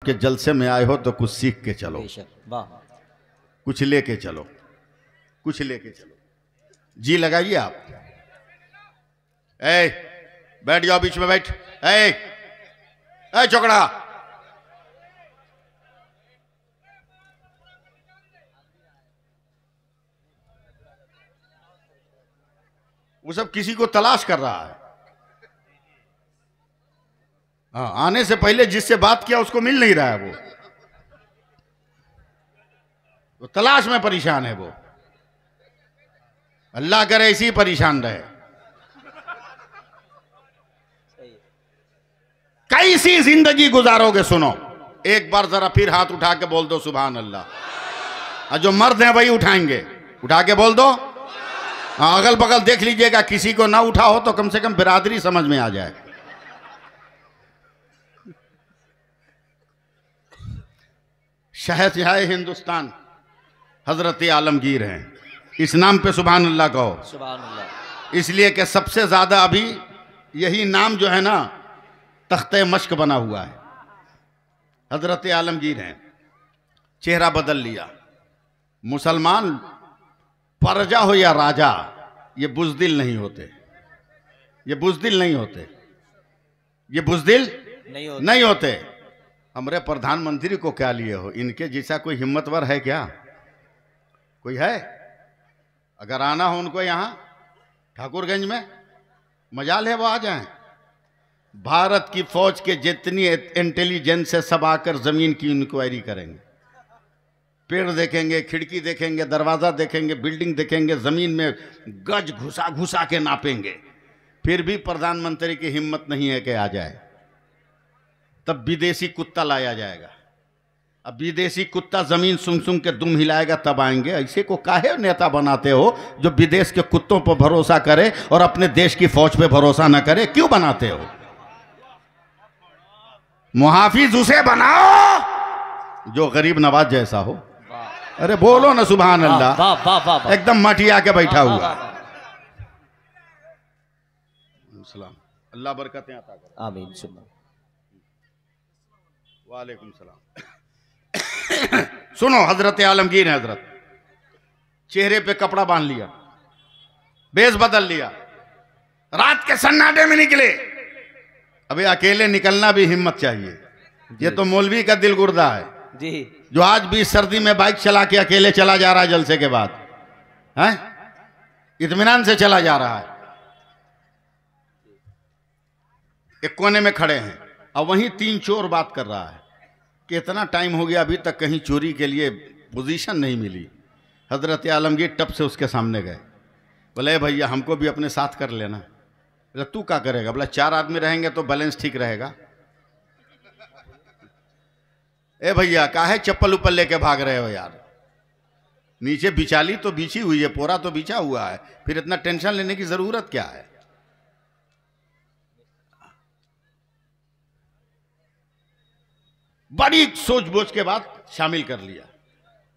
के जलसे में आए हो तो कुछ सीख के चलो, वाह, कुछ लेके चलो, कुछ लेके चलो। जी लगाइए आप। ए बैठ जाओ, बीच में बैठ। ए चौकड़ा, वो सब किसी को तलाश कर रहा है। हाँ, आने से पहले जिससे बात किया उसको मिल नहीं रहा है, वो तलाश में परेशान है। वो अल्लाह करे इसी परेशान रहे। कैसी जिंदगी गुजारोगे? सुनो, एक बार जरा फिर हाथ उठा के बोल दो सुभान अल्लाह। और जो मर्द हैं वही उठाएंगे, उठा के बोल दो। हाँ, अगल बगल देख लीजिएगा, किसी को ना उठा हो तो कम से कम बिरादरी समझ में आ जाए। शहंशाह हिंदुस्तान हजरत आलमगीर हैं। इस नाम पे सुभान अल्लाह कहो। सुभान अल्लाह। इसलिए कि सबसे ज्यादा अभी यही नाम जो है ना तख्ते मश्क बना हुआ है। हजरत आलमगीर हैं, चेहरा बदल लिया। मुसलमान प्रजा हो या राजा, ये बुज़दिल नहीं होते, ये बुज़दिल नहीं होते, ये बुज़दिल नहीं होते। हमारे प्रधानमंत्री को क्या लिए हो? इनके जैसा कोई हिम्मतवर है क्या? कोई है? अगर आना हो उनको यहाँ ठाकुरगंज में, मजाल है वो आ जाएं। भारत की फौज के जितनी इंटेलिजेंस है सब आकर जमीन की इंक्वायरी करेंगे। पेड़ देखेंगे, खिड़की देखेंगे, दरवाजा देखेंगे, बिल्डिंग देखेंगे, जमीन में गज घुसा घुसा के नापेंगे। फिर भी प्रधानमंत्री की हिम्मत नहीं है कि आ जाए। तब विदेशी कुत्ता लाया जाएगा। अब विदेशी कुत्ता जमीन सुंग सुंग के दुम हिलाएगा तब आएंगे। ऐसे को काहे नेता बनाते हो जो विदेश के कुत्तों पर भरोसा करे और अपने देश की फौज पे भरोसा न करे? क्यों बनाते हो? मुहाफिज उसे बनाओ जो गरीब नवाज जैसा हो। अरे बोलो ना सुभान अल्लाह। एकदम मटिया के बैठा हुआ। अल्लाह बरकतें अता करे। आमीन। वालेकुम सलाम। सुनो, हजरत आलमगीर है। हजरत चेहरे पे कपड़ा बांध लिया, बेस बदल लिया, रात के सन्नाटे में निकले। अबे अकेले निकलना भी हिम्मत चाहिए। ये तो मौलवी का दिल गुर्दा है जी, जो आज भी सर्दी में बाइक चला के अकेले चला जा रहा है जलसे के बाद, हैं? इत्मीनान से चला जा रहा है। एक कोने में खड़े हैं और वहीं 3 चोर बात कर रहा है कि इतना टाइम हो गया अभी तक कहीं चोरी के लिए पोजीशन नहीं मिली। हजरत आलमगीर टप से उसके सामने गए। बोले भैया हमको भी अपने साथ कर लेना। बोला तू क्या करेगा? बोला 4 आदमी रहेंगे तो बैलेंस ठीक रहेगा। ए भैया काहे चप्पल ऊपर लेके भाग रहे हो यार? नीचे बिचाली तो बिछी हुई है, पोरा तो बिछा हुआ है, फिर इतना टेंशन लेने की जरूरत क्या है? बड़ी सोच बोझ के बाद शामिल कर लिया।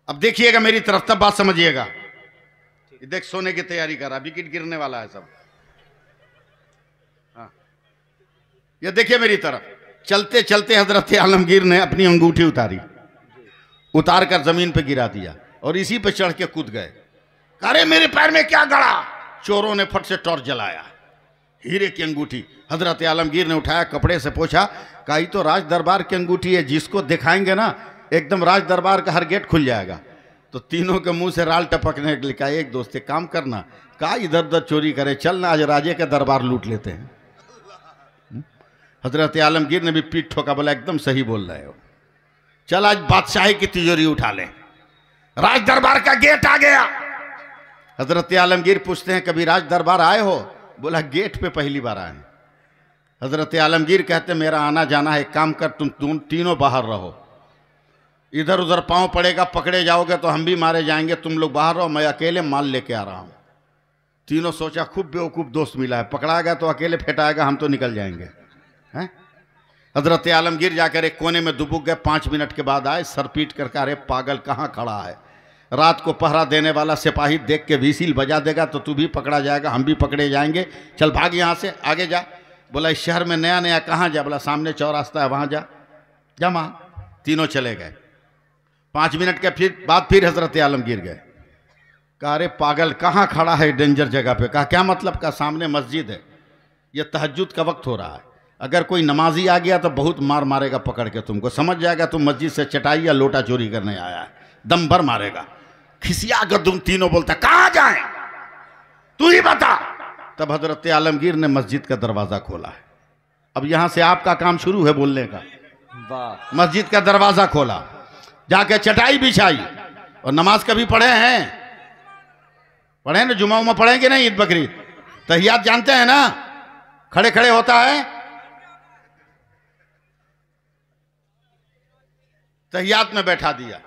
अब देखिएगा मेरी तरफ, तब बात समझिएगा। देख सोने की तैयारी कर रहा, विकेट गिरने वाला है सब। हाँ, ये देखिए मेरी तरफ। चलते चलते हजरत आलमगीर ने अपनी अंगूठी उतारी, उतार कर जमीन पे गिरा दिया और इसी पे चढ़ के कूद गए। अरे मेरे पैर में क्या गड़ा? चोरों ने फट से टॉर्च जलाया, हीरे की अंगूठी। हजरत आलमगीर ने उठाया, कपड़े से पोछा, कहा ये तो राज दरबार की अंगूठी है, जिसको दिखाएंगे ना एकदम राज दरबार का हर गेट खुल जाएगा। तो तीनों के मुंह से राल टपकने के लिए कहा एक दोस्त एक काम करना, कहा इधर उधर चोरी करे, चल ना आज राजे का दरबार लूट लेते हैं। हजरत आलमगीर ने भी पीठ ठोका, बोला एकदम सही बोल रहे हो, चल आज बादशाही की तिजोरी उठा ले, राज दरबार का गेट आ गया। हजरत आलमगीर पूछते हैं कभी राज दरबार आए हो? बोला गेट पे पहली बार आए। हजरत आलमगीर कहते मेरा आना जाना है, एक काम कर तुम तीनों बाहर रहो, इधर उधर पांव पड़ेगा, पकड़े जाओगे तो हम भी मारे जाएंगे, तुम लोग बाहर रहो, मैं अकेले माल लेके आ रहा हूं। तीनों सोचा खूब बेवकूफ दोस्त मिला है, पकड़ाएगा तो अकेले फेंटाएगा, हम तो निकल जाएंगे। हैं? हजरत आलमगीर जाकर एक कोने में दुबक गए। 5 मिनट के बाद आए, सर पीट कर अरे पागल कहाँ खड़ा है? रात को पहरा देने वाला सिपाही देख के व्हिसिल बजा देगा तो तू भी पकड़ा जाएगा, हम भी पकड़े जाएंगे, चल भाग यहाँ से, आगे जा। बोला इस शहर में नया नया कहाँ जा? बोला सामने चौरास्ता है, वहाँ जा, जा वहाँ। तीनों चले गए। 5 मिनट के बाद फिर हजरत आलमगीर गए। कहा अरे पागल कहाँ खड़ा है डेंजर जगह पे? कहा क्या मतलब? का सामने मस्जिद है, यह तहज्जुद का वक्त हो रहा है, अगर कोई नमाजी आ गया तो बहुत मार मारेगा पकड़ के, तुमको समझ जाएगा तुम मस्जिद से चटाई या लोटा चोरी करने आया है, दम भर मारेगा। खिसिया कर तुम तीनों बोलता कहाँ जाए तू ही बता। तब हजरत आलमगीर ने मस्जिद का दरवाजा खोला है। अब यहां से आपका काम शुरू है बोलने का। मस्जिद का दरवाजा खोला, जाके चटाई बिछाई। और नमाज कभी पढ़े हैं? पढ़े ना? जुमा उमा पढ़ेंगे नहीं? ईद बकरीद तहियात जानते हैं ना? खड़े खड़े होता है तहियात में बैठा दिया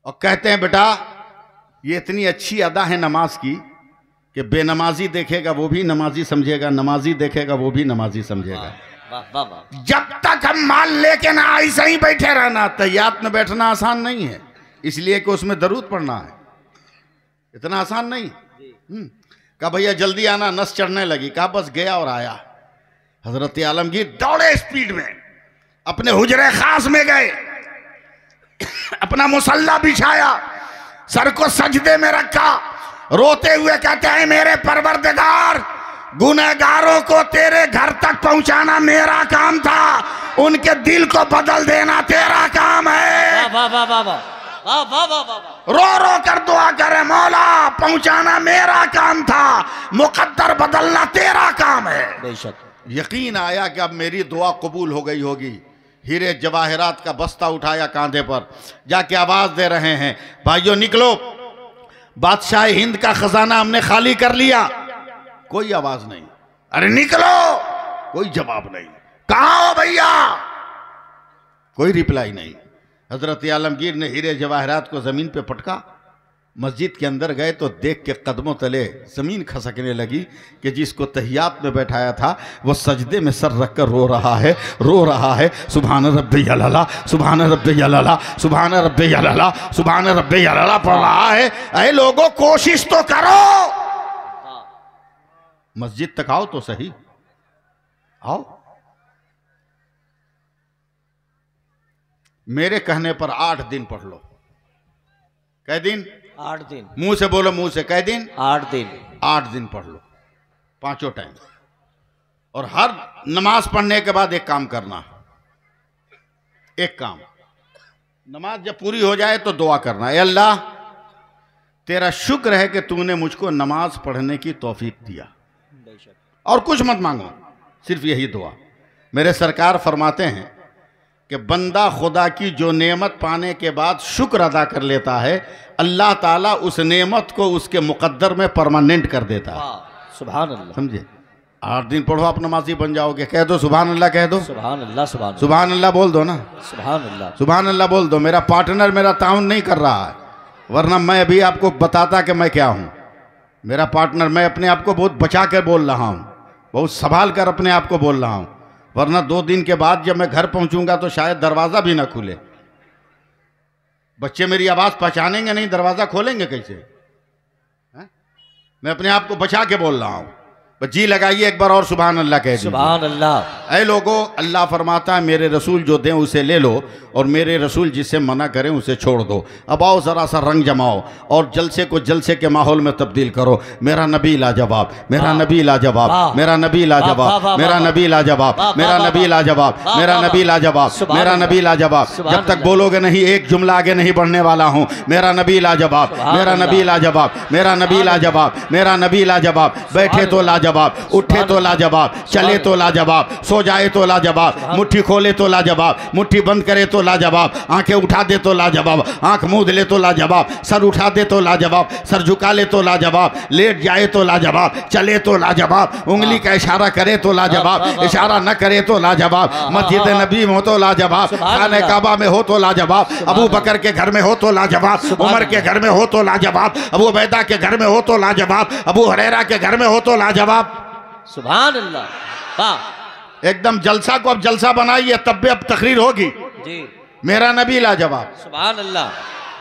और कहते हैं बेटा ये इतनी अच्छी अदा है नमाज की कि बेनमाजी देखेगा वो भी नमाजी समझेगा, नमाजी देखेगा वो भी नमाजी समझेगा। जब तक हम माल लेके ना ऐसे ही बैठे रहना। तहियात में बैठना आसान नहीं है, इसलिए कि उसमें दरूद पढ़ना है, इतना आसान नहीं। कहा भैया जल्दी आना, नस चढ़ने लगी। कहा बस गया और आया। हजरत आलमगीर दौड़े स्पीड में, अपने हुजरे खास में गए, अपना मुसल्ला बिछाया, सर को सजदे में रखा, रोते हुए कहते हैं मेरे परवरदिगार, गुनहगारों को तेरे घर तक पहुंचाना मेरा काम था, उनके दिल को बदल देना तेरा काम है। रो रो कर दुआ करे मौला, पहुंचाना मेरा काम था, मुकद्दर बदलना तेरा काम है। बेशक यकीन आया कि अब मेरी दुआ कबूल हो गई होगी। हीरे जवाहरात का बस्ता उठाया कांधे पर, जाके आवाज दे रहे हैं भाइयों निकलो, बादशाह हिंद का खजाना हमने खाली कर लिया। कोई आवाज नहीं। अरे निकलो, कोई जवाब नहीं। कहाँ हो भैया? कोई रिप्लाई नहीं। हजरत आलमगीर ने हीरे जवाहरात को जमीन पे पटका, मस्जिद के अंदर गए तो देख के कदमों तले जमीन खसकने लगी कि जिसको तहियात में बैठाया था वो सजदे में सर रखकर रो रहा है, रो रहा है। सुभान रब्बी अला, सुभान रब्बी अला, सुभान रब्बी अला, सुभान रब्बी अला पढ़ रहा है। अरे लोगों कोशिश तो करो, मस्जिद तक आओ तो सही, आओ। मेरे कहने पर 8 दिन पढ़ लो। कै दिन? 8 दिन। मुंह से बोलो, मुंह से। कै दिन? 8 दिन। 8 दिन पढ़ लो, 5 टाइम। और हर नमाज पढ़ने के बाद एक काम करना, एक काम, नमाज जब पूरी हो जाए तो दुआ करना, ए अल्लाह तेरा शुक्र है कि तूने मुझको नमाज पढ़ने की तौफीक दिया, और कुछ मत मांगो, सिर्फ यही दुआ। मेरे सरकार फरमाते हैं कि बंदा खुदा की जो नेमत पाने के बाद शुक्र अदा कर लेता है, अल्लाह ताला उस नेमत को उसके मुकद्दर में परमानेंट कर देता है। सुभान अल्लाह। समझे? 8 दिन पढ़ो, आप नमाजी बन जाओगे। कह दो सुभान अल्लाह, कह दो सुभान अल्लाह, सुभान अल्लाह बोल दो ना, सुभान अल्लाह, सुभान अल्लाह बोल दो। मेरा पार्टनर मेरा ताउन नहीं कर रहा है, वरना मैं अभी आपको बताता कि मैं क्या हूँ। मेरा पार्टनर, मैं अपने आप को बहुत बचा कर बोल रहा हूँ, बहुत संभाल कर अपने आप को बोल रहा हूँ, वरना 2 दिन के बाद जब मैं घर पहुंचूंगा तो शायद दरवाज़ा भी ना खुले। बच्चे मेरी आवाज़ पहचानेंगे नहीं, दरवाज़ा खोलेंगे कैसे? मैं अपने आप को बचा के बोल रहा हूँ। जी लगाइए एक बार और सुभान अल्लाह कह दीजिए। सुभान अल्लाह। ऐ लोगों, अल्लाह फरमाता है मेरे रसूल जो दें उसे ले लो, और मेरे रसूल जिसे मना करें उसे छोड़ दो। अब आओ ज़रा सा रंग जमाओ और जलसे को जलसे के माहौल में तब्दील करो। मेरा नबी लाजवाब, मेरा नबी लाजवाब, मेरा नबी लाजवाब, मेरा नबी लाजवाब, मेरा नबी लाजवाब, मेरा नबी लाजवाब, मेरा नबी लाजवाब। जब तक बोलोगे नहीं एक जुमला आगे नहीं बढ़ने वाला हूँ। मेरा नबी लाजवाब, मेरा नबी लाजवाब, मेरा नबी लाजवाब, मेरा नबी लाजवाब। बैठे तो लाजवाब, उठे तो लाजवाब, चले तो लाजवाब, सो जाए तो लाजवाब, मुट्ठी खोले तो लाजवाब, मुट्ठी बंद करे तो लाजवाब, आंखें उठा दे तो लाजवाब, आंख मूंद ले तो लाजवाब, सर उठा दे तो लाजवाब, सर झुका ले तो लाजवाब, लेट जाए तो लाजवाब, चले तो लाजवाब, उंगली का इशारा करे तो लाजवाब, इशारा न करे तो लाजवाब, मस्जिद नबी में हो तो लाजवाब, खाने काबा में हो तो लाजवाब, अबू बकर के घर में हो तो लाजवाब, उमर के घर में हो तो लाजवाब, अबू उबैदा के घर में हो तो लाजवाब, अबू हुरैरा के घर में हो तो लाजवाब। सुभान अल्लाह। वाह, एकदम जलसा को अब जलसा बनाइए, तब भी अब तकरीर होगी। जी। मेरा नबी लाजवाब। सुभान अल्लाह।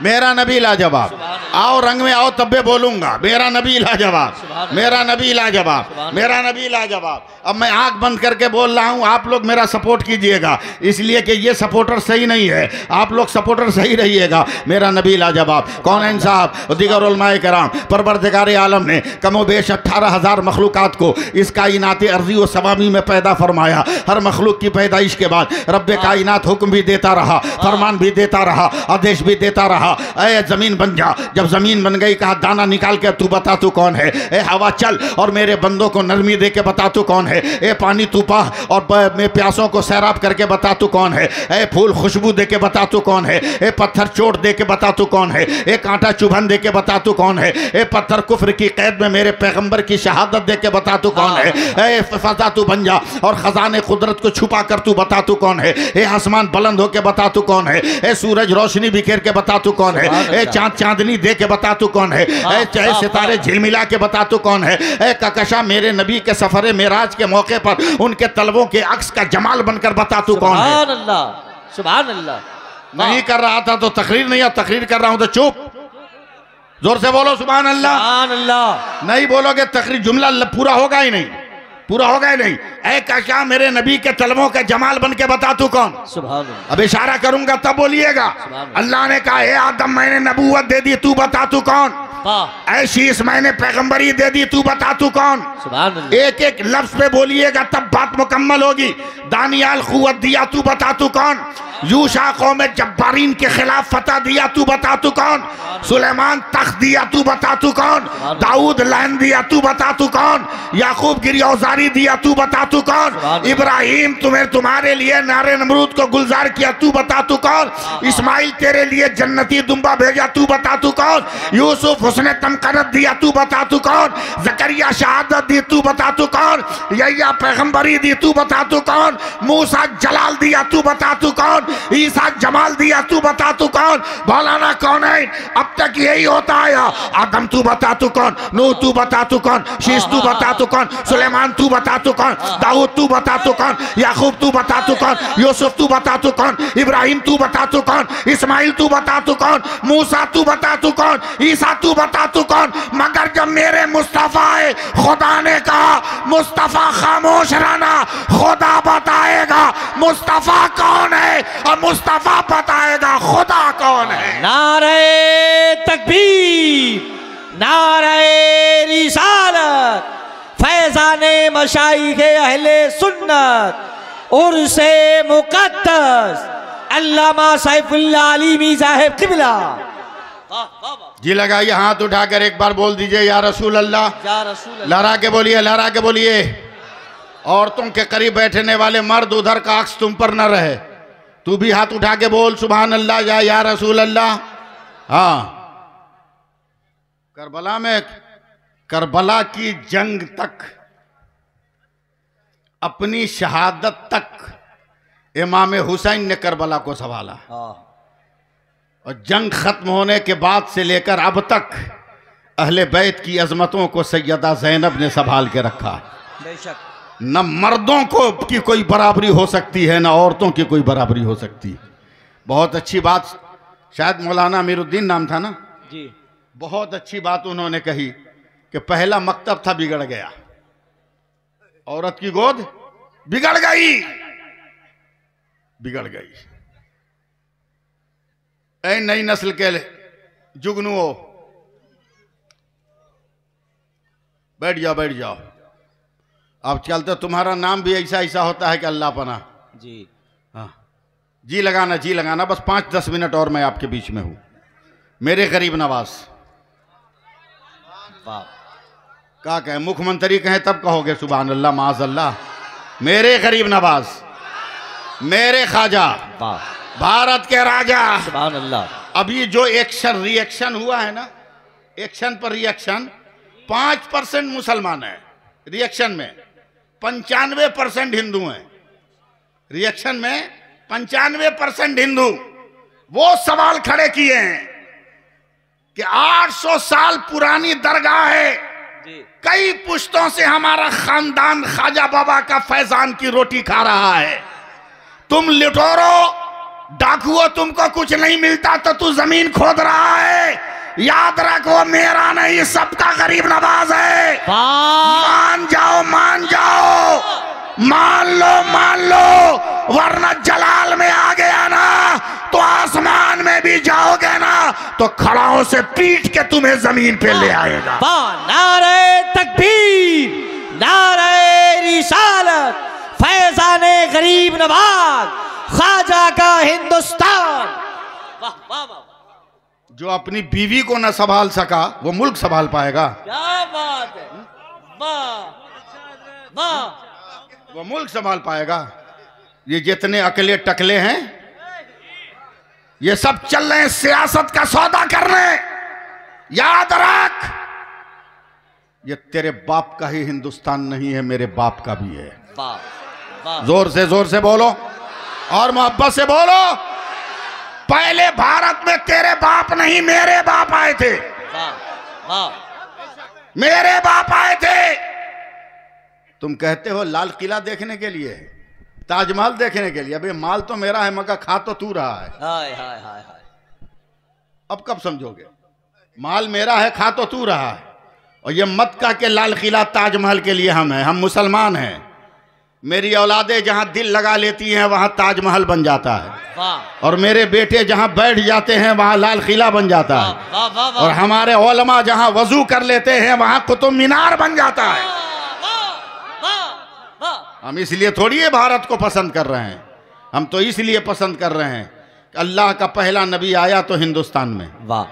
मेरा नबी लाजवाब। आओ रंग में आओ तब भी बोलूंगा मेरा नबी लाजवाब, मेरा नबी लाजवाब, मेरा नबी लाजवाब। अब मैं आंख बंद करके बोल रहा हूं, आप लोग मेरा सपोर्ट कीजिएगा, इसलिए कि ये सपोर्टर सही नहीं है, आप लोग सपोर्टर सही रहिएगा। मेरा नबी लाजवाब। कौन साहब दीगर उलमाए कराम, परवरदिगार आलम ने कमोबेश 18,000 मखलूक़ात को इस कायनात अर्ज़ी व सवामी में पैदा फरमाया। हर मखलूक की पैदाइश के बाद रब्बे कायनात हुक्म भी देता रहा, फरमान भी देता रहा, आदेश भी देता रहा, ऐ ज़मीन बन जा। जब ज़मीन बन गई कहा दाना निकाल के तू बता तू कौन है। ए हवा चल और मेरे बंदों को नरमी दे के बता तू कौन है। ए पानी तू पा और मैं प्यासों को सैराब करके बता तू कौन है। ए फूल खुशबू दे के बता तू कौन है। ए पत्थर चोट दे के बता तू कौन है। ए कांटा चुभन दे के बता तू कौन है। ए पत्थर कुफ्र की कैद में मेरे पैगंबर की शहादत दे के बता तू कौन है। ए फजा तू बन जा और खजाने कुदरत को छुपा कर तू बता तू कौन है। ए आसमान बुलंद हो के बता तू कौन है। ए सूरज रोशनी बिखेर के बता तू कौन है। ए चांद चांदनी दे के बता तू कौन है। ए चाहे सितारे झिलमिला के बता तू कौन है। ए ककशा मेरे नबी के सफर मेराज के मौके पर उनके तलवों के अक्स का जमाल बनकर बता तू कौन है। सुभान अल्लाह, सुभान अल्लाह। नहीं कर रहा था तो तकरीर नहीं, तकरीर कर रहा हूं तो चुप। जोर से बोलो सुभान अल्लाह। सुभान अल्लाह। नहीं बोलोगे तकरीर जुमला पूरा होगा ही नहीं, पूरा होगा ही नहीं। ऐ काशा मेरे नबी के तलवों का जमाल बन के बता तू कौन। सुभान अल्लाह। अब इशारा करूंगा तब बोलिएगा। अल्लाह ने कहा हे आदम मैंने नबूवत दे दी, तू बता तू कौन। ऐ शीश मैंने पैगंबरी दे दी, तू बता तू कौन। सुभान अल्लाह। एक एक लफ्ज पे बोलिएगा तब बात मुकम्मल होगी। दानियाल कुव्वत दिया, तू बता तू कौन। यूशा कौम जब्बारीन के खिलाफ फतह दिया, तू बता तू कौन। सुलेमान तख्त दिया, तू बता तू कौन। दाऊद लैन दिया, तू बता तू कौन। याकूब गिरियौजारी दिया, तू बता तू कौन। इब्राहिम तुम्हारे लिए नारे नमरूद को गुलजार किया, तू बता तू कौन। इस्माइल तेरे लिए जन्नती दुम्बा भेजा, तू बता तू कौन। यूसुफ हुस्ने तमकनत दिया, तू बता तू कौन। जकरिया शहादत दी, तू बता तू कौन। यह्या पैगंबरी दी, तू बता तू कौन। मूसा जलाल दिया, तू बता तू कौन। ईसा जमाल दिया, तू बता तू कौन। मौलाना कौन है अब तक यही होता आया। आदम तू बता तू कौन। नूह तू बता तू कौन। शीश तू बता तू कौन। सुलेमान तू बता तू कौन। दाऊद तू बता तू कौन। याकूब तू बता तू कौन। यूसुफ तू बता तू कौन। इब्राहिम तू बता तू कौन। इस्माइल तू बता तू कौन। मूसा तू बता तू कौन। ईसा तू बता तू कौन। मगर जब मेरे मुस्तफा है खुदा ने कहा मुस्तफा खामोश रहना, खुदा बताएगा मुस्तफा कौन है और मुस्तफा बताएगा खुदा कौन है। नारे तकबीर, नारे रिसालत, फैजाने मशाइखे अहले सुन्नत, उर्से मुकद्दस अल्लामा सैफुल्लाह अलीमी साहिब किबला। जी लगाइए हाथ उठाकर एक बार बोल दीजिए या रसूल अल्लाह। या रसूल अल्लाह। लहरा के बोलिए, लहरा के बोलिए। औरतों के करीब बैठने वाले मर्द उधर का अक्स तुम पर न रहे, तू भी हाथ उठा के बोल सुभान अल्लाह या रसूल अल्लाह। हाँ, करबला में करबला की जंग तक, अपनी शहादत तक इमाम हुसैन ने करबला को संभाला और जंग खत्म होने के बाद से लेकर अब तक अहले बैत की अजमतों को सैयदा ज़ैनब ने संभाल के रखा है। बेशक न मर्दों को की कोई बराबरी हो सकती है, न औरतों की कोई बराबरी हो सकती है। बहुत अच्छी बात, शायद मौलाना अमीरुद्दीन नाम था ना जी, बहुत अच्छी बात उन्होंने कही कि पहला मकतब था बिगड़ गया, औरत की गोद बिगड़ गई, बिगड़ गई। ऐ नई नस्ल के जुगनुओं, बैठ जाओ बैठ जाओ। अब चलते तुम्हारा नाम भी ऐसा ऐसा होता है कि अल्लाह पना जी। हाँ, जी लगाना जी लगाना। बस 5-10 मिनट और मैं आपके बीच में हूं। मेरे गरीब नवाज क्या कहें, मुख्यमंत्री कहें तब कहोगे सुभान अल्लाह माज़ अल्लाह। मेरे गरीब नवाज, मेरे ख्वाजा, भारत के राजा, सुभान अल्लाह। अभी जो एक्शन रिएक्शन हुआ है ना, एक्शन पर रिएक्शन, 5% मुसलमान है रिएक्शन में, 95% हिंदू हैं। रिएक्शन में 95% हिंदू। वो सवाल खड़े किए हैं कि 800 साल पुरानी दरगाह है, कई पुश्तों से हमारा खानदान ख्वाजा बाबा का फैजान की रोटी खा रहा है। तुम लिटोरो डाकुओं तुमको कुछ नहीं मिलता तो तू जमीन खोद रहा है। याद रख वो मेरा नहीं सबका गरीब नवाज है। मान जाओ मान जाओ, मान लो, वरना जलाल में आ गया ना तो आसमान में भी जाओगे ना तो खड़ाओं से पीट के तुम्हें जमीन पे ले आएगा। नारे तकबीर, नारे रिसालत, फैजाने गरीब नवाज, ख्वाजा का हिंदुस्तान। वाह वाह वाह। जो अपनी बीवी को न संभाल सका वो मुल्क संभाल पाएगा? क्या बात है, वाह वाह। वो मुल्क संभाल पाएगा? ये जितने अकेले टकले हैं ये सब चल रहे हैं सियासत का सौदा करने। याद रख ये तेरे बाप का ही हिंदुस्तान नहीं है, मेरे बाप का भी है। वाह वाह। जोर से बोलो और मोहब्बत से बोलो। पहले भारत में तेरे बाप नहीं मेरे बाप आए थे। वाह वाह। मेरे बाप आए थे। तुम कहते हो लाल किला देखने के लिए, ताजमहल देखने के लिए। अबे माल तो मेरा है मगर खा तो तू रहा है। हाय हाय हाय हाय। अब कब समझोगे? माल मेरा है खा तो तू रहा है। और ये मत कह के लाल किला ताजमहल के लिए हम हैं, हम मुसलमान हैं। मेरी औलादे जहां दिल लगा लेती हैं वहां ताजमहल बन जाता है। वाह। और मेरे बेटे जहां बैठ जाते हैं वहां लाल किला बन जाता है। वाह वाह वाह। और हमारे उलमा जहां वजू कर लेते हैं वहां कुतुब मीनार बन जाता है। हम इसलिए थोड़ी ये भारत को पसंद कर रहे हैं, हम तो इसलिए पसंद कर रहे हैं कि अल्लाह का पहला नबी आया तो हिंदुस्तान में। वाह।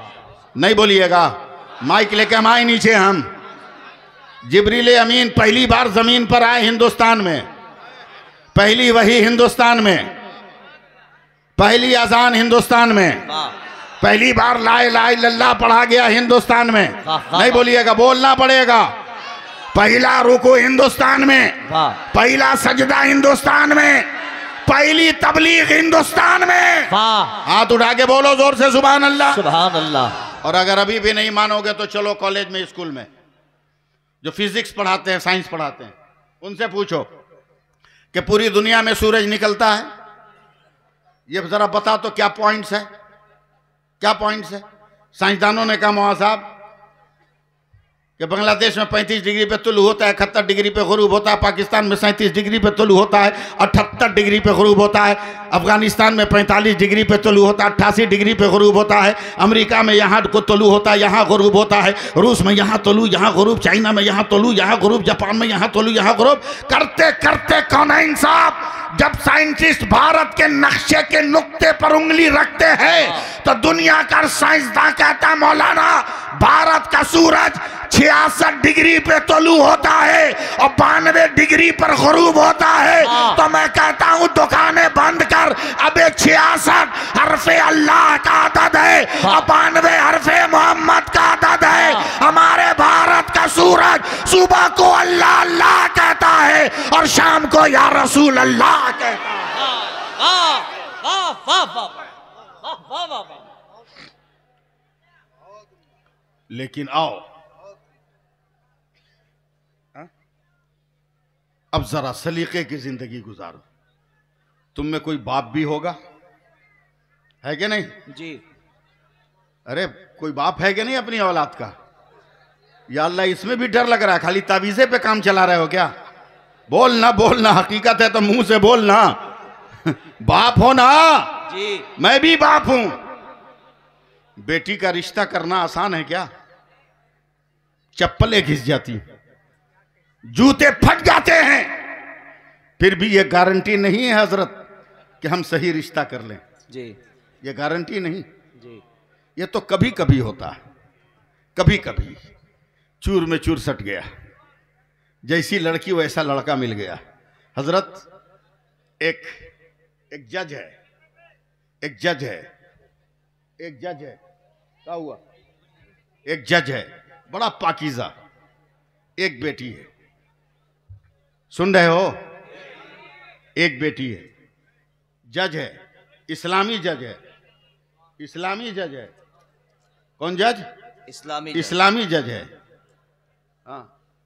नहीं बोलिएगा, माइक लेके हम आए नीचे। हम जिब्रील अमीन पहली बार जमीन पर आए हिंदुस्तान में, पहली वही हिंदुस्तान में, पहली अजान हिंदुस्तान में, पहली बार ला इलाहा इल्लल्लाह पढ़ा गया हिंदुस्तान में। नहीं बोलिएगा, बोलना पड़ेगा। पहला रुकू हिंदुस्तान में, पहला सजदा हिंदुस्तान में, पहली तबलीग हिंदुस्तान में। हाथ उठा के बोलो जोर से सुभान अल्लाह, सुभान अल्लाह। और अगर अभी भी नहीं मानोगे तो चलो कॉलेज में, स्कूल में जो फिजिक्स पढ़ाते हैं, साइंस पढ़ाते हैं, उनसे पूछो कि पूरी दुनिया में सूरज निकलता है, ये जरा बता तो क्या पॉइंट्स है, क्या पॉइंट्स है? साइंसदानों ने कहा मौलाना साहब कि बांग्लादेश में 35 डिग्री पे तुलू होता है, 71 डिग्री पे गुरूब होता है, पाकिस्तान में 37 डिग्री पे तुलू होता है, 78 डिग्री पे गुरूब होता है, अफगानिस्तान में 45 डिग्री पे तुलू होता है, 88 डिग्री पे गुरूब होता है, अमेरिका में यहाँ को तुलू होता है, यहाँ गुरूब होता है, रूस में यहाँ तुलू यहाँ गुरूब, चाइना में यहाँ तुलू यहाँ गुरूब, जापान में यहाँ तुलू यहाँ गुरूब। करते करते कौन है इंसाफ? जब साइंटिस्ट भारत के नक्शे के नुक्ते पर उंगली रखते हैं तो दुनिया का साइंसदान कहता है मौलाना भारत का सूरज 66 डिग्री पे तुलू होता है और 92 डिग्री पर गुरूब होता है। तो मैं कहता हूँ दुकानें बंद कर, अबे 66 हरफे अल्लाह का अदद है और 92 हरफे मोहम्मद का अदद है। हमारे भारत का सूरज सुबह को अल्लाह अल्लाह कहता है और शाम को या रसूल अल्लाह कहता है। लेकिन आओ अब जरा सलीके की जिंदगी गुजारो। तुम में कोई बाप भी होगा, है कि नहीं जी? अरे कोई बाप है कि नहीं अपनी औलाद का? या अल्लाह इसमें भी डर लग रहा है, खाली तावीज़े पे काम चला रहे हो क्या? बोलना बोलना, हकीकत है तो मुंह से बोलना। बाप हो ना जी? मैं भी बाप हूं। बेटी का रिश्ता करना आसान है क्या? चप्पलें घिस जाती, जूते फट जाते हैं, फिर भी ये गारंटी नहीं है हजरत कि हम सही रिश्ता कर लें जी। ये गारंटी नहीं जी। ये तो कभी कभी होता है, कभी कभी चूर में चूर सट गया, जैसी लड़की वैसा लड़का मिल गया। हजरत एक जज है, एक जज है, एक जज है, क्या हुआ? एक जज है बड़ा पाकीज़ा, एक बेटी है, सुन रहे हो? एक बेटी है, जज है, इस्लामी जज है, इस्लामी जज है। कौन जज? इस्लामी जज है। हाँ,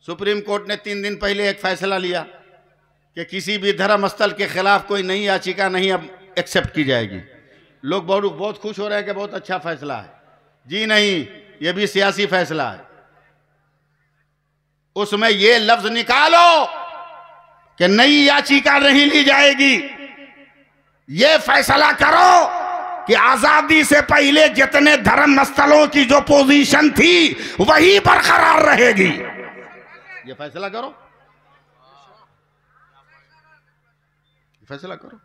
सुप्रीम कोर्ट ने 3 दिन पहले एक फैसला लिया कि किसी भी धर्म स्थल के खिलाफ कोई नई याचिका नहीं अब एक्सेप्ट की जाएगी। लोग बहुत खुश हो रहे हैं कि बहुत अच्छा फैसला है। जी नहीं, ये भी सियासी फैसला है। उसमें ये लफ्ज निकालो कि नई याचिका नहीं ली जाएगी। ये फैसला करो कि आजादी से पहले जितने धर्म स्थलों की जो पोजीशन थी वही बरकरार रहेगी। ये फैसला करो, फैसला करो।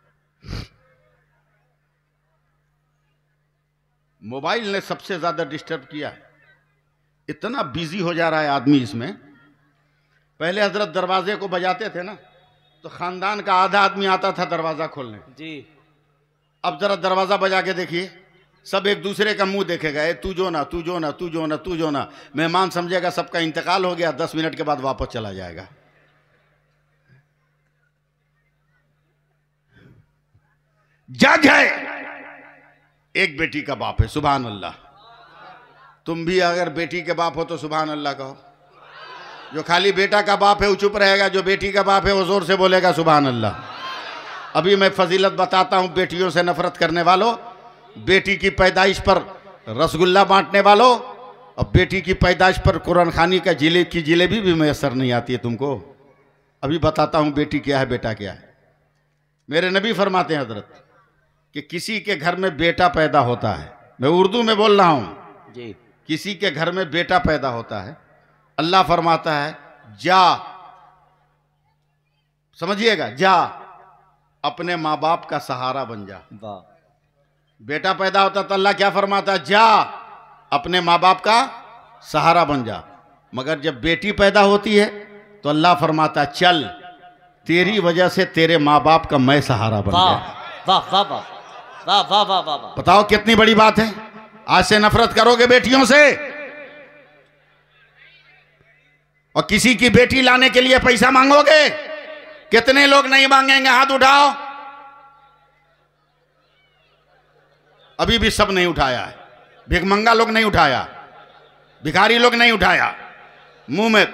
मोबाइल ने सबसे ज्यादा डिस्टर्ब किया है। इतना बिजी हो जा रहा है आदमी इसमें। पहले हजरत दरवाजे को बजाते थे ना, तो खानदान का आधा आदमी आता था दरवाजा खोलने जी। अब जरा दरवाजा बजा के देखिए, सब एक दूसरे का मुंह देखेगा, ए तू जो ना, तू जो ना, तू जो ना, तू जो ना। मेहमान समझेगा सबका इंतकाल हो गया, 10 मिनट के बाद वापस चला जाएगा। जज है, एक बेटी का बाप है, सुभान अल्लाह। तुम भी अगर बेटी के बाप हो तो सुभान अल्लाह कहो। जो खाली बेटा का बाप है वो चुप रहेगा, जो बेटी का बाप है वो जोर से बोलेगा सुभान अल्लाह। अभी मैं फजीलत बताता हूं बेटियों से नफरत करने वालों, बेटी की पैदाइश पर रसगुल्ला बांटने वालों, और बेटी की पैदाइश पर कुरान खानी का जिलेबी भी मैसर नहीं आती है तुमको। अभी बताता हूं बेटी क्या है, बेटा क्या है। मेरे नबी फरमाते हैं हजरत कि किसी के घर में बेटा पैदा होता है, मैं उर्दू में बोल रहा हूं जी, किसी के घर में बेटा पैदा होता है, अल्लाह फरमाता है जा, समझिएगा, जा अपने माँ बाप का सहारा बन जा। वाह। बेटा पैदा होता तो अल्लाह क्या फरमाता है, जा अपने माँ बाप का सहारा बन जा। मगर जब बेटी पैदा होती है तो अल्लाह फरमाता है चल, तेरी वजह से तेरे माँ बाप का मैं सहारा बन वाह गया। वाह वाह वाह वाह वाह वाह वाह वाह। बताओ कितनी बड़ी बात है। आज से नफरत करोगे बेटियों से, और किसी की बेटी लाने के लिए पैसा मांगोगे। कितने लोग नहीं मांगेंगे, हाथ उठाओ। अभी भी सब नहीं उठाया है। भिखमंगा लोग नहीं उठाया, भिखारी लोग नहीं उठाया। मुंह में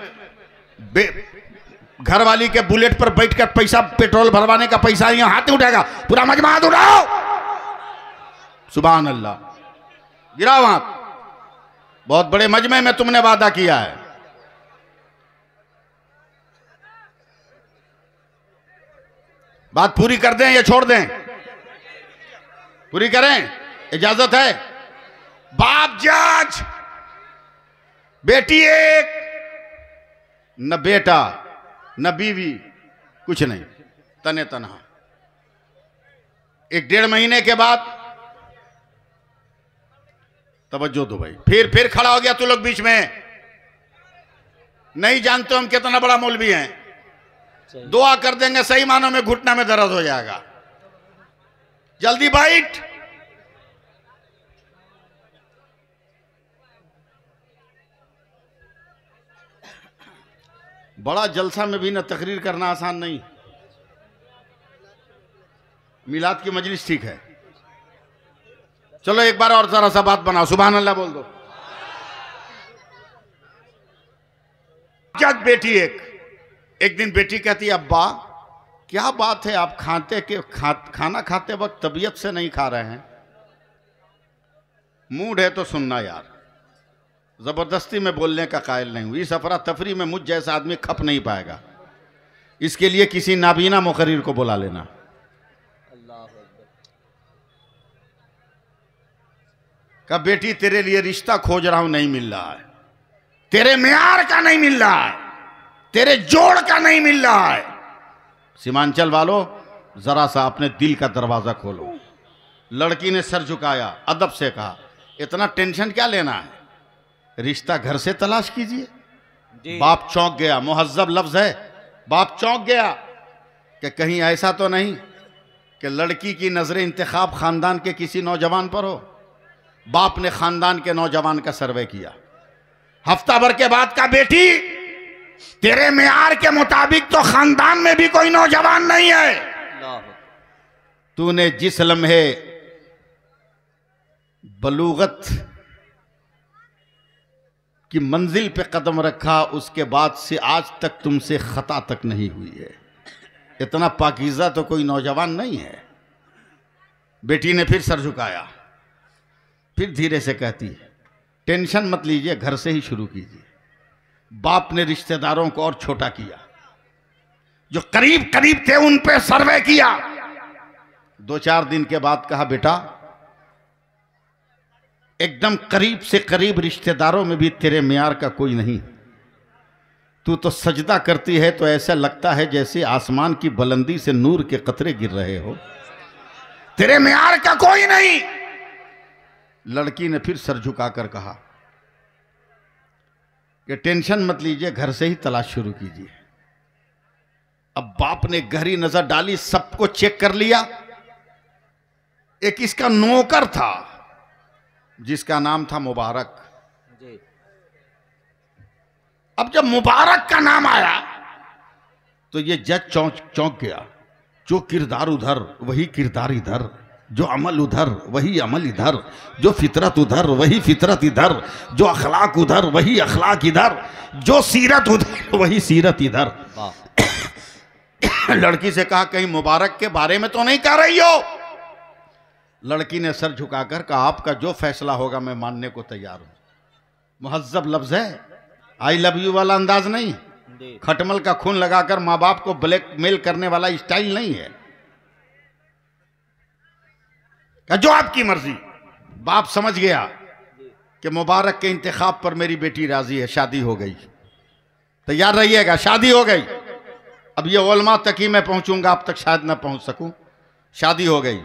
घरवाली के बुलेट पर बैठकर पैसा, पेट्रोल भरवाने का पैसा यहां हाथ नहीं उठाएगा। पूरा मजमा हाथ उठाओ, सुभान अल्लाह। गिराओ हाथ। बहुत बड़े मजमे में तुमने वादा किया है। बात पूरी कर दें या छोड़ दें? पूरी करें, इजाजत है। बाप जज, बेटी एक, न बेटा न बीवी, कुछ नहीं, तने तनहा। 1-1.5 महीने के बाद तवज्जो दो भाई, फिर खड़ा हो गया तू लोग बीच में। नहीं जानते हम कितना बड़ा मौलवी हैं। दुआ कर देंगे, सही मानों में घुटना में दर्द हो जाएगा। जल्दी बैठ। बड़ा जलसा में भी ना तकरीर करना आसान नहीं। मिलाद की मजलिस ठीक है, चलो एक बार और जरा सा बात बनाओ, सुभान अल्लाह बोल दो। जज बेटी एक दिन बेटी कहती है अब्बा क्या बात है, आप खाना खाते वक्त तबीयत से नहीं खा रहे हैं? मूड है तो सुनना यार, जबरदस्ती में बोलने का कायल नहीं हूं। इस अफरा तफरी में मुझ जैसा आदमी खप नहीं पाएगा। इसके लिए किसी नाबीना मुकर्रिर को बुला लेना। का बेटी तेरे लिए रिश्ता खोज रहा हूं, नहीं मिल रहा है, तेरे मियार का नहीं मिल रहा है, तेरे जोड़ का नहीं मिल रहा है। सीमांचल वालों जरा सा अपने दिल का दरवाजा खोलो। लड़की ने सर झुकाया, अदब से कहा इतना टेंशन क्या लेना है, रिश्ता घर से तलाश कीजिए। बाप चौंक गया, मुहज्जब लफ्ज है, बाप चौंक गया कि कहीं ऐसा तो नहीं कि लड़की की नजर इंतखाब खानदान के किसी नौजवान पर हो। बाप ने खानदान के नौजवान का सर्वे किया। हफ्ता भर के बाद का बेटी तेरे मियार के मुताबिक तो खानदान में भी कोई नौजवान नहीं है। तूने जिस लम्हे बलूगत की मंजिल पे कदम रखा उसके बाद से आज तक तुमसे खता तक नहीं हुई है। इतना पाकीज़ा तो कोई नौजवान नहीं है। बेटी ने फिर सर झुकाया, फिर धीरे से कहती है, टेंशन मत लीजिए, घर से ही शुरू कीजिए। बाप ने रिश्तेदारों को और छोटा किया, जो करीब करीब थे उन पे सर्वे किया। 2-4 दिन के बाद कहा, बेटा एकदम करीब से करीब रिश्तेदारों में भी तेरे मियार का कोई नहीं। तू तो सजदा करती है तो ऐसा लगता है जैसे आसमान की बुलंदी से नूर के कतरे गिर रहे हो, तेरे मियार का कोई नहीं। लड़की ने फिर सर झुकाकर कहा कि टेंशन मत लीजिए, घर से ही तलाश शुरू कीजिए। अब बाप ने गहरी नजर डाली, सबको चेक कर लिया। एक इसका नौकर था जिसका नाम था मुबारक। अब जब मुबारक का नाम आया तो ये जज चौंक गया। जो किरदार उधर वही किरदार इधर, जो अमल उधर वही अमल इधर, जो फितरत उधर वही फितरत इधर, जो अखलाक उधर वही अखलाक इधर, जो सीरत उधर वही सीरत इधर। लड़की से कहा, कहीं मुबारक के बारे में तो नहीं कह रही हो? लड़की ने सर झुकाकर कहा, आपका जो फैसला होगा मैं मानने को तैयार हूं। मुहज्जब लफ्ज है, आई लव यू वाला अंदाज नहीं, खटमल का खून लगाकर मां बाप को ब्लैकमेल करने वाला स्टाइल नहीं है। जो आपकी मर्जी। बाप समझ गया कि मुबारक के इंतखाब पर मेरी बेटी राजी है, शादी हो गई। तैयार रहिएगा, शादी हो गई। अब ये ओलमा तक ही मैं पहुंचूंगा, अब तक शायद ना पहुंच सकूं। शादी हो गई।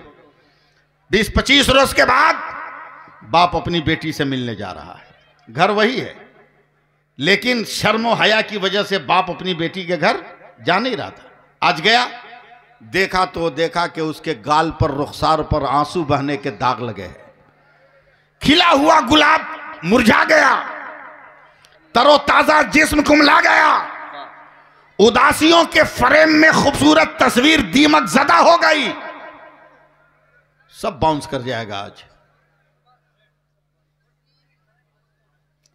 20-25 रोज के बाद बाप अपनी बेटी से मिलने जा रहा है। घर वही है, लेकिन शर्म और हया की वजह से बाप अपनी बेटी के घर जा नहीं रहा था। आज गया, देखा तो देखा कि उसके गाल पर, रुखसार पर आंसू बहने के दाग लगे हैं। खिला हुआ गुलाब मुरझा गया, तरोताजा जिस्म कुमला गया, उदासियों के फ्रेम में खूबसूरत तस्वीर दीमक ज़दा हो गई। सब बाउंस कर जाएगा आज।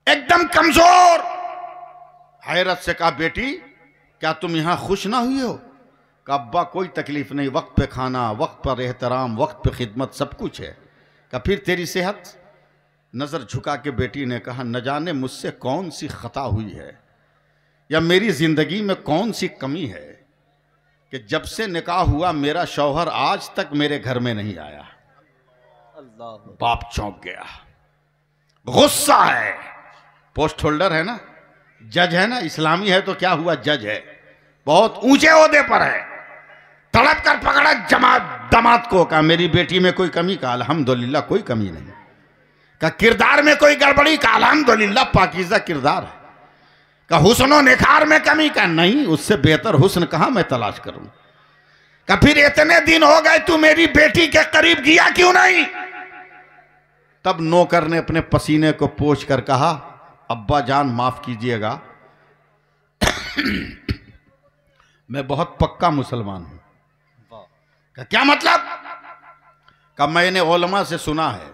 एकदम कमजोर। हैरत से कहा, बेटी क्या तुम यहां खुश ना हुई हो? कहा, अब्बा कोई तकलीफ नहीं, वक्त पे खाना, वक्त पर एहतराम, वक्त पे खिदमत, सब कुछ है। कहा, फिर तेरी सेहत? नजर झुका के बेटी ने कहा, न जाने मुझसे कौन सी खता हुई है या मेरी जिंदगी में कौन सी कमी है कि जब से निकाह हुआ मेरा शौहर आज तक मेरे घर में नहीं आया। बाप चौंक गया, गुस्सा है। पोस्ट होल्डर है ना, जज है ना, इस्लामी है तो क्या हुआ, जज है, बहुत ऊंचे ओहदे पर है। तड़प कर पकड़ा दामाद को, कहा मेरी बेटी में कोई कमी? कहा अल्हम्दुलिल्लाह कोई कमी नहीं। कहा किरदार में कोई गड़बड़ी? कहा अल्हम्दुलिल्लाह पाकीज़ा किरदार है। कहा हुस्न निखार में कमी? का नहीं, उससे बेहतर हुस्न कहां मैं तलाश करूं। कहा फिर इतने दिन हो गए तू मेरी बेटी के करीब गया क्यों नहीं? तब नौकर ने अपने पसीने को पोंछ कर कहा, अब्बा जान माफ कीजिएगा, मैं बहुत पक्का मुसलमान हूं। क्या मतलब? का मैंने उलमा से सुना है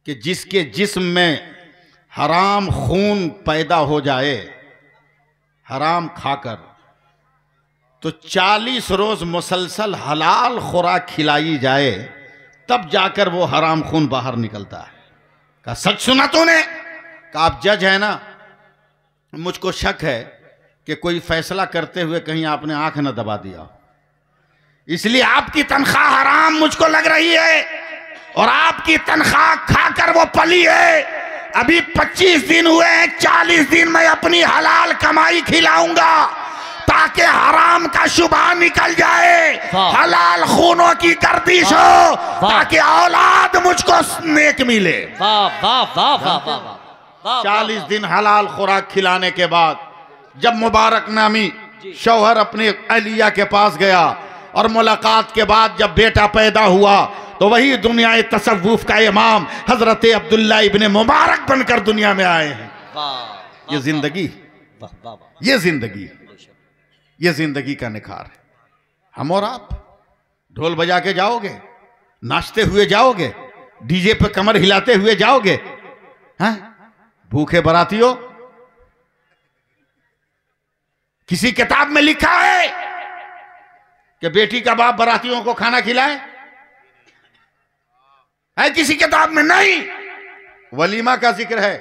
कि जिसके जिस्म में हराम खून पैदा हो जाए हराम खाकर, तो 40 रोज मुसलसल हलाल खुराक खिलाई जाए तब जाकर वो हराम खून बाहर निकलता है। कहा सच सुना तूने? कहा आप जज है ना, मुझको शक है कि कोई फैसला करते हुए कहीं आपने आंख न दबा दिया, इसलिए आपकी तनख्वाह हराम मुझको लग रही है और आपकी तनख्वाह खाकर वो पली है। अभी 25 दिन हुए हैं, 40 दिन मैं अपनी हलाल कमाई खिलाऊंगा ताकि हराम का शुबा निकल जाए, हलाल खूनों की गर्दिश हो ताकि औलाद मुझको नेक मिले। 40 दिन हलाल खुराक खिलाने के बाद जब मुबारक नामी शौहर अपने अहलिया के पास गया और मुलाकात के बाद जब बेटा पैदा हुआ तो वही दुनिया तसव्वुफ का इमाम हजरत अब्दुल्ला इब्ने मुबारक बनकर दुनिया में आए हैं। ये जिंदगी, ये जिंदगी, ये जिंदगी का निखार है। हम और आप ढोल बजा के जाओगे, नाचते हुए जाओगे, डीजे पे कमर हिलाते हुए जाओगे, हैं? भूखे बरातियों, किसी किताब में लिखा है कि बेटी का बाप बरातियों को खाना खिलाए? है किसी किताब में? नहीं। वलीमा का जिक्र है,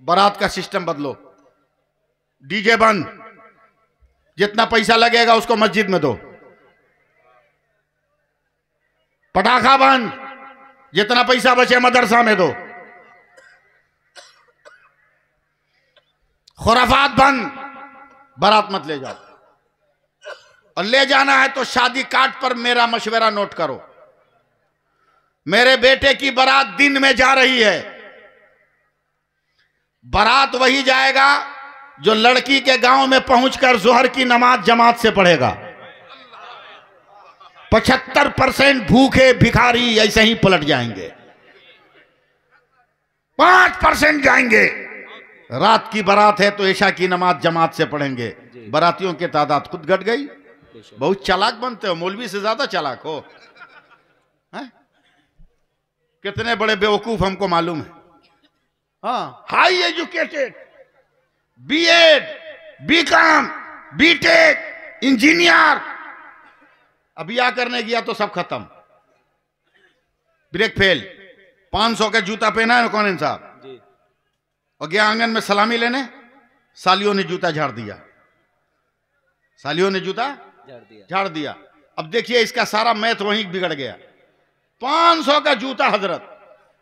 बारात का सिस्टम बदलो, डीजे बंद, जितना पैसा लगेगा उसको मस्जिद में दो, पटाखा बंद, जितना पैसा बचे मदरसा में दो, खुराफात बंद, बारात मत ले जाओ, और ले जाना है तो शादी कार्ड पर मेरा मशवरा नोट करो। मेरे बेटे की बारात दिन में जा रही है, बारात वही जाएगा जो लड़की के गांव में पहुंचकर जोहर की नमाज जमात से पढ़ेगा। 75% भूखे भिखारी ऐसे ही पलट जाएंगे, 5% जाएंगे। रात की बारात है तो ईशा की नमाज जमात से पढ़ेंगे। बारातियों की तादाद खुद घट गई। बहुत चालाक बनते हो, मौलवी से ज्यादा चालाक हो। कितने बड़े बेवकूफ हमको मालूम है। हाँ, high educated, B Ed, B Com, B Tech, engineer, अब या करने गया तो सब खत्म, ब्रेक फेल। 500 का जूता पहना है कौन साहब, और गया आंगन में सलामी लेने, सालियों ने जूता झाड़ दिया, सालियों ने जूता झाड़ दिया। अब देखिए इसका सारा मैथ वहीं बिगड़ गया। 500 का जूता हजरत,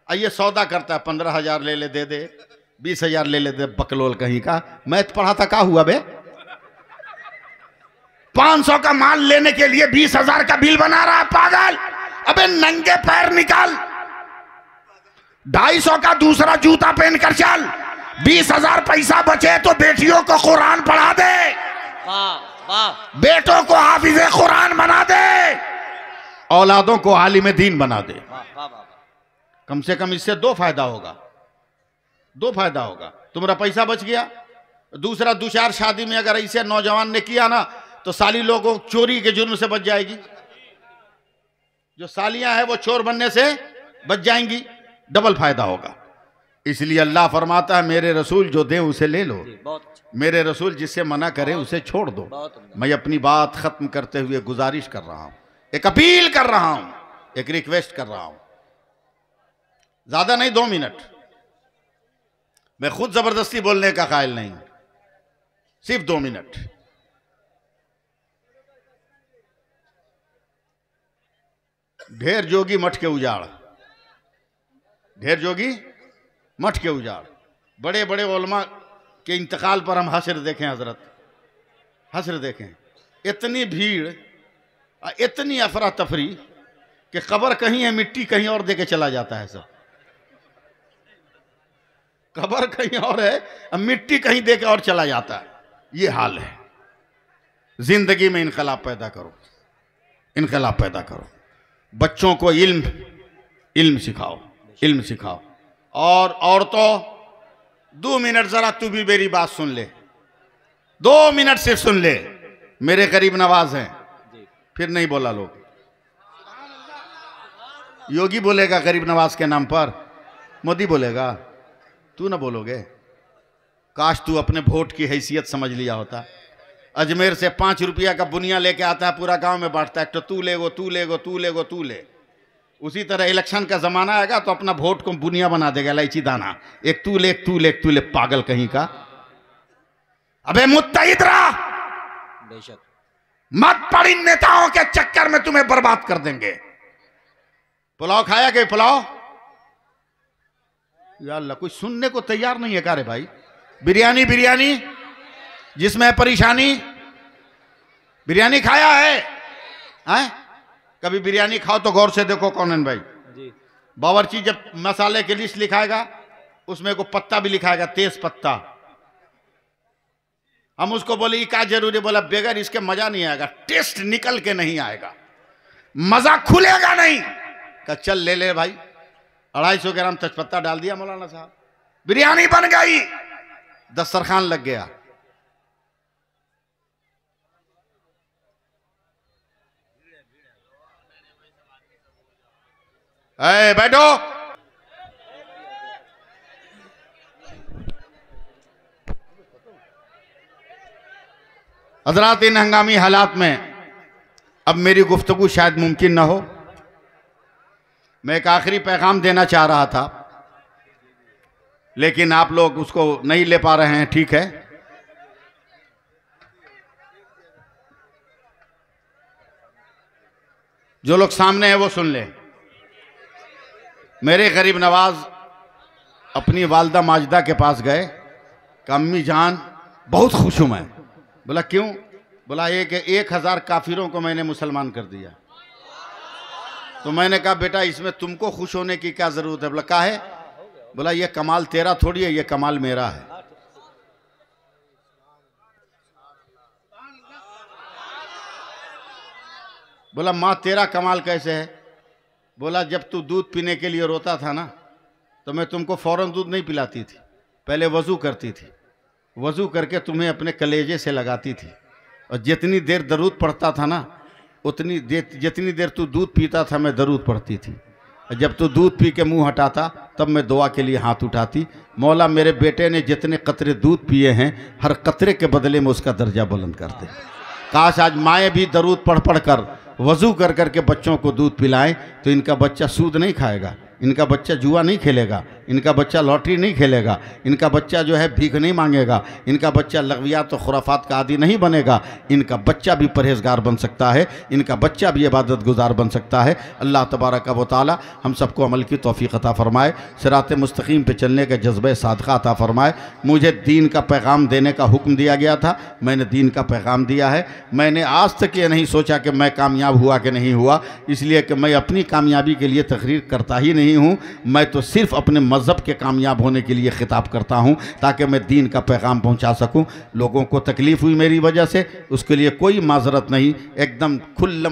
आइए सौदा करता है, 15,000 ले ले दे दे, 20,000 ले ले दे, बकलोल कहीं का। मैथ पढ़ा था, क्या हुआ बे? 500 का माल लेने के लिए 20,000 का बिल बना रहा है पागल। अबे नंगे पैर निकाल, 250 का दूसरा जूता पहन कर चल, 20,000 पैसा बचे तो बेटियों को कुरान पढ़ा दे, बेटों को हाफिज़े कुरान बना दे, औलादों को आलिम दीन बना दे। कम से कम इससे 2 फायदा होगा, 2 फायदा होगा। तुम्हारा पैसा बच गया। दूसरा, 2-4 शादी में अगर ऐसे नौजवान ने किया ना तो साली लोगों चोरी के जुर्म से बच जाएगी। जो सालियां हैं वो चोर बनने से बच जाएंगी, डबल फायदा होगा। इसलिए अल्लाह फरमाता है मेरे रसूल जो दे उसे ले लो, मेरे रसूल जिससे मना करे उसे छोड़ दो। मैं अपनी बात खत्म करते हुए गुजारिश कर रहा हूं, एक अपील कर रहा हूं, एक रिक्वेस्ट कर रहा हूं। ज्यादा नहीं, 2 मिनट। मैं खुद जबरदस्ती बोलने का कायल नहीं, सिर्फ 2 मिनट। ढेर जोगी मठ के उजाड़, ढेर जोगी मठ के उजाड़। बड़े बड़े उलमा के इंतकाल पर हम हश्र देखें हजरत, हश्र देखें। इतनी भीड़, इतनी अफरा तफरी कि कब्र कहीं है, मिट्टी कहीं और दे के चला जाता है। सब कब्र कहीं और है, मिट्टी कहीं दे के और चला जाता है। ये हाल है। जिंदगी में इनकलाब पैदा करो, इनकलाब पैदा करो। बच्चों को इल्म सिखाओ, इल्म सिखाओ। और औरतों, 2 मिनट जरा तू भी मेरी बात सुन ले, 2 मिनट सिर्फ सुन ले। मेरे करीब नवाज हैं, फिर नहीं बोला लोग। योगी बोलेगा गरीब नवाज के नाम पर, मोदी बोलेगा, तू ना बोलोगे। काश तू अपने वोट की हैसियत समझ लिया होता। अजमेर से 5 रुपया का बुनिया लेके आता है, पूरा गांव में बांटता है, तो तू ले गो, तू ले गो, तू ले गो, तू ले। उसी तरह इलेक्शन का जमाना आएगा तो अपना वोट को बुनिया बना देगा, इलायची दाना, एक तू ले, एक तू ले, एक तू ले, पागल कहीं का। अबे मुत्तहिद रहा, बेशक मत पड़ इन नेताओं के चक्कर में, तुम्हें बर्बाद कर देंगे। पुलाव खाया कि पुलाव? या अल्लाह, कोई सुनने को तैयार नहीं है का रे भाई। बिरयानी, बिरयानी जिसमें परेशानी, बिरयानी खाया है? कभी बिरयानी खाओ तो गौर से देखो कौन है भाई जी। बावर्ची जब मसाले की लिस्ट लिखाएगा उसमें को पत्ता भी लिखाएगा, तेज पत्ता। हम उसको बोले ये क्या जरूरी, बोला बगैर इसके मजा नहीं आएगा, टेस्ट निकल के नहीं आएगा, मजा खुलेगा नहीं। का चल ले ले भाई, 250 ग्राम तेजपत्ता डाल दिया मौलाना साहब, बिरयानी बन गई, दस्तरखान लग गया। बैठो। हजरात, इन हंगामी हालात में अब मेरी गुफ्तगू शायद मुमकिन ना हो। मैं एक आखिरी पैगाम देना चाह रहा था, लेकिन आप लोग उसको नहीं ले पा रहे हैं। ठीक है, जो लोग सामने हैं वो सुन लें। मेरे गरीब नवाज अपनी वालदा माजिदा के पास गए कि अम्मी जान बहुत खुश हूं मैं। बोला क्यों? बोला ये कि 1000 काफिरों को मैंने मुसलमान कर दिया। तो मैंने कहा बेटा इसमें तुमको खुश होने की क्या जरूरत है? बोला क्या है? बोला ये कमाल तेरा थोड़ी है, ये कमाल मेरा है। बोला माँ तेरा कमाल कैसे है? बोला जब तू दूध पीने के लिए रोता था ना, तो मैं तुमको फौरन दूध नहीं पिलाती थी, पहले वज़ू करती थी, वज़ू करके तुम्हें अपने कलेजे से लगाती थी, और जितनी देर दरूद पढ़ता था ना, जितनी देर तू दूध पीता था मैं दरूद पढ़ती थी, और जब तू दूध पी के मुंह हटाता तब मैं दुआ के लिए हाथ उठाती। मौला मेरे बेटे ने जितने कतरे दूध पिए हैं, हर कतरे के बदले में उसका दर्जा बुलंद कर दे। काश आज माएँ भी दरूद पढ़ पढ़ कर वज़ू कर कर के बच्चों को दूध पिलाएं, तो इनका बच्चा सूद नहीं खाएगा, इनका बच्चा जुआ नहीं खेलेगा, इनका बच्चा लॉटरी नहीं खेलेगा, इनका बच्चा जो है भीख नहीं मांगेगा, इनका बच्चा लग़वियात और खुराफात का आदी नहीं बनेगा, इनका बच्चा भी परहेज़गार बन सकता है, इनका बच्चा भी इबादत गुजार बन सकता है। अल्लाह तबारक व तआला हम सबको अमल की तौफ़ीक़ अता फ़रमाए, सिरात मुस्तकीम पे चलने के जज्बे सादक़ा अता फ़रमाए। मुझे दीन का पैगाम देने का हुक्म दिया गया था, मैंने दीन का पैगाम दिया है। मैंने आज तक ये नहीं सोचा कि मैं कामयाब हुआ कि नहीं हुआ, इसलिए कि मैं अपनी कामयाबी के लिए तकरीर करता ही नहीं हूँ। मैं तो सिर्फ अपने मज़हब के कामयाब होने के लिए ख़िताब करता हूँ, ताकि मैं दीन का पैगाम पहुँचा सकूँ। लोगों को तकलीफ़ हुई मेरी वजह से, उसके लिए कोई माजरत नहीं, एकदम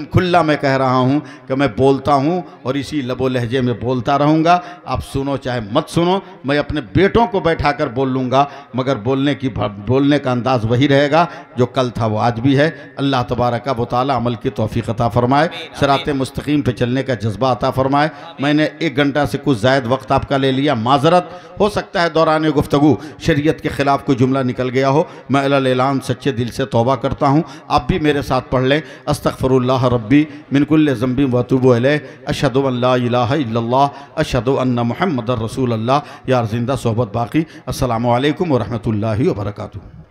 खुल्ला मैं कह रहा हूँ कि मैं बोलता हूँ और इसी लबो लहजे में बोलता रहूँगा। आप सुनो चाहे मत सुनो, मैं अपने बेटों को बैठा कर बोल लूँगा, मगर बोलने का अंदाज़ वही रहेगा जो कल था वो आज भी है। अल्लाह तबारक व तआला अमल की तौफ़ीक़ अता फ़रमाए, सिरात मुस्तकीम पे चलने का जज्बा अता फ़रमाए। मैंने 1 घंटा से कुछ ज़ायद वक्त आपका ले लिया, माजरत। हो सकता है दौरान गुफ्तगू शरीयत के ख़िलाफ़ कोई जुमला निकल गया हो, मैं अल ऐलान सच्चे दिल से तौबा करता हूँ। आप भी मेरे साथ पढ़ लें, अस्तग़फ़िरुल्लाह रब्बी मिन कुल्लि ज़ंबिन व अतूबु इलैह, अशहदु अन ला इलाहा इल्लल्लाह, अशहदु अन्न मुहम्मदर रसूलुल्लाह। यार ज़िंदा सोहबत बाक़ी। अस्सलामु अलैकुम व रहमतुल्लाहि व बरकातुहू।